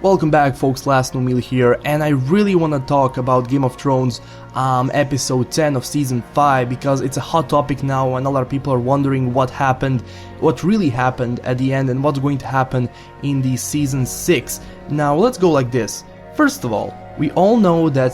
Welcome back folks, LastKnownMeal here, and I really want to talk about Game of Thrones episode 10 of season 5 because it's a hot topic now and a lot of people are wondering what happened, what really happened at the end and what's going to happen in the season 6. Now let's go like this. First of all, we all know that,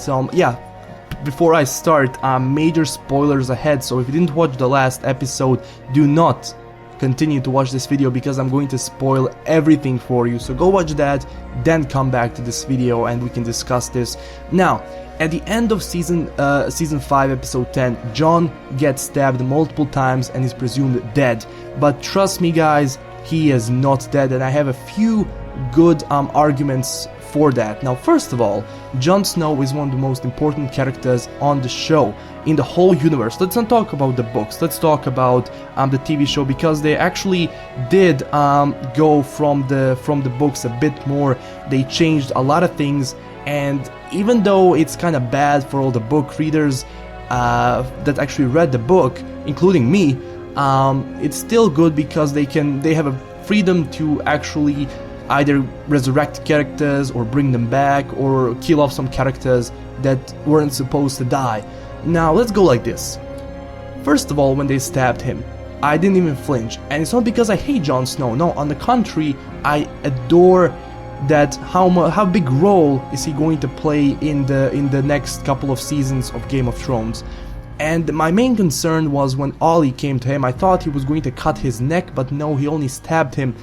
before I start, major spoilers ahead, so if you didn't watch the last episode, do not continue to watch this video because I'm going to spoil everything for you. So go watch that, then come back to this video and we can discuss this. Now, at the end of season 5 episode 10, Jon gets stabbed multiple times and is presumed dead. But trust me guys, he is not dead, and I have a few good arguments for that. Now, first of all, Jon Snow is one of the most important characters on the show, in the whole universe. Let's not talk about the books, let's talk about the TV show, because they actually did go from the books a bit more. They changed a lot of things, and even though it's kind of bad for all the book readers that actually read the book, including me, it's still good because they have a freedom to actually either resurrect characters or bring them back or kill off some characters that weren't supposed to die. Now let's go like this. First of all, when they stabbed him, I didn't even flinch, and it's not because I hate Jon Snow. No, on the contrary, I adore that how big role is he going to play in the next couple of seasons of Game of Thrones. And my main concern was when Ollie came to him. I thought he was going to cut his neck, but no, he only stabbed him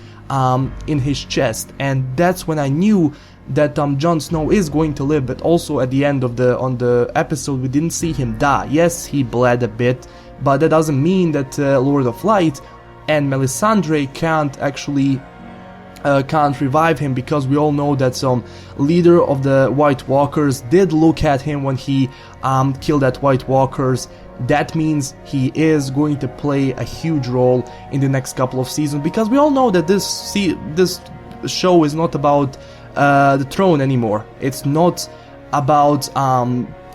in his chest, and that's when I knew that Jon Snow is going to live. But also at the end of the episode, we didn't see him die. Yes, he bled a bit, but that doesn't mean that Lord of Light and Melisandre can't revive him, because we all know that some leader of the White Walkers did look at him when he killed that White Walkers. That means he is going to play a huge role in the next couple of seasons, because we all know that this show is not about the throne anymore. It's not about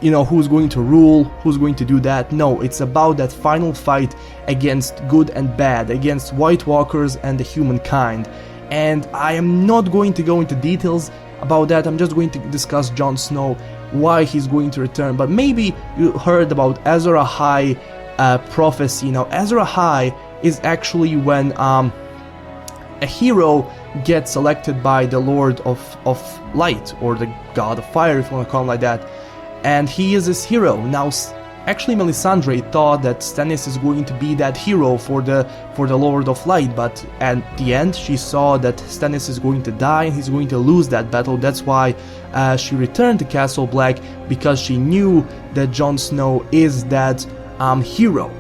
who's going to rule, who's going to do that. No, it's about that final fight against good and bad, against White Walkers and the humankind. And I am not going to go into details about that. I'm just going to discuss Jon Snow, why he's going to return. But maybe you heard about Azor Ahai prophecy. Now, Azor Ahai is actually when a hero gets selected by the Lord of Light, or the God of Fire, if you want to call him like that, and he is this hero. Now, actually, Melisandre thought that Stannis is going to be that hero for the Lord of Light, but at the end she saw that Stannis is going to die and he's going to lose that battle. That's why she returned to Castle Black, because she knew that Jon Snow is that hero.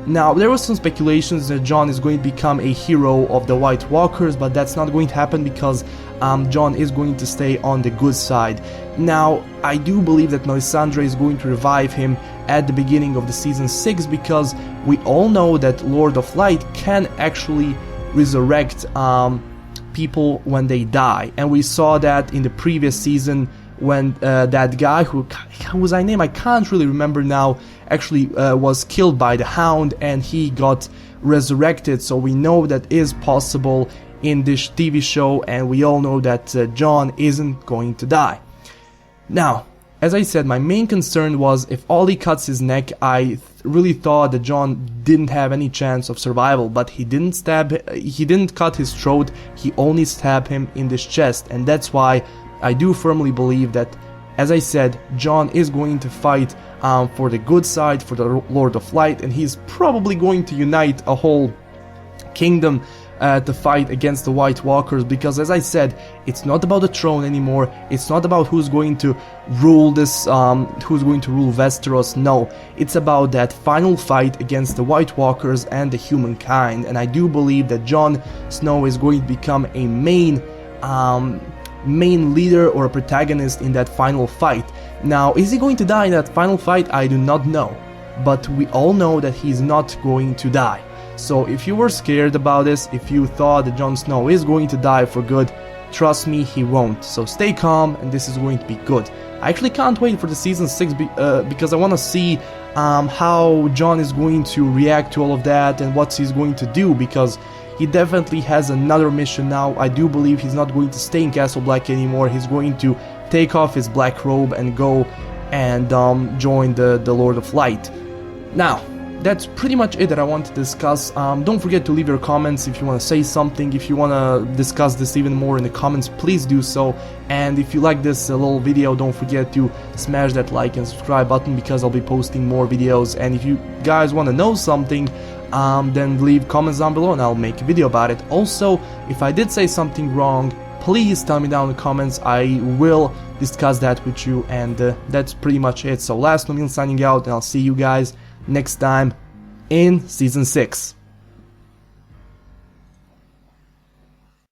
Now, there was some speculations that Jon is going to become a hero of the White Walkers, but that's not going to happen, because Jon is going to stay on the good side. Now, I do believe that Melisandre is going to revive him at the beginning of the season 6, because we all know that Lord of Light can actually resurrect people when they die, and we saw that in the previous season when that guy whose name I can't really remember now actually was killed by the Hound and he got resurrected. So we know that is possible in this TV show, and we all know that Jon isn't going to die. Now, as I said, my main concern was if Ollie cuts his neck. I really thought that Jon didn't have any chance of survival, but he didn't cut his throat, he only stabbed him in his chest, and that's why I do firmly believe that, as I said, Jon is going to fight for the good side, for the Lord of Light, and he's probably going to unite a whole kingdom to fight against the White Walkers, because, as I said, it's not about the throne anymore. It's not about who's going to rule Westeros. No, it's about that final fight against the White Walkers and the humankind, and I do believe that Jon Snow is going to become a main leader or a protagonist in that final fight. Now, is he going to die in that final fight? I do not know, but we all know that he's not going to die. So if you were scared about this, if you thought that Jon Snow is going to die for good, trust me, he won't. So stay calm, and this is going to be good. I actually can't wait for the season 6 because I want to see how Jon is going to react to all of that and what he's going to do, because he definitely has another mission now. I do believe he's not going to stay in Castle Black anymore. He's going to take off his black robe and go and join the Lord of Light. Now, that's pretty much it that I want to discuss. Don't forget to leave your comments if you want to say something. If you want to discuss this even more in the comments, please do so. And if you like this little video, don't forget to smash that like and subscribe button, because I'll be posting more videos. And if you guys want to know something, then leave comments down below and I'll make a video about it. Also, if I did say something wrong, please tell me down in the comments. I will discuss that with you. And that's pretty much it. So LastKnownMeal signing out, and I'll see you guys next time in Season 6.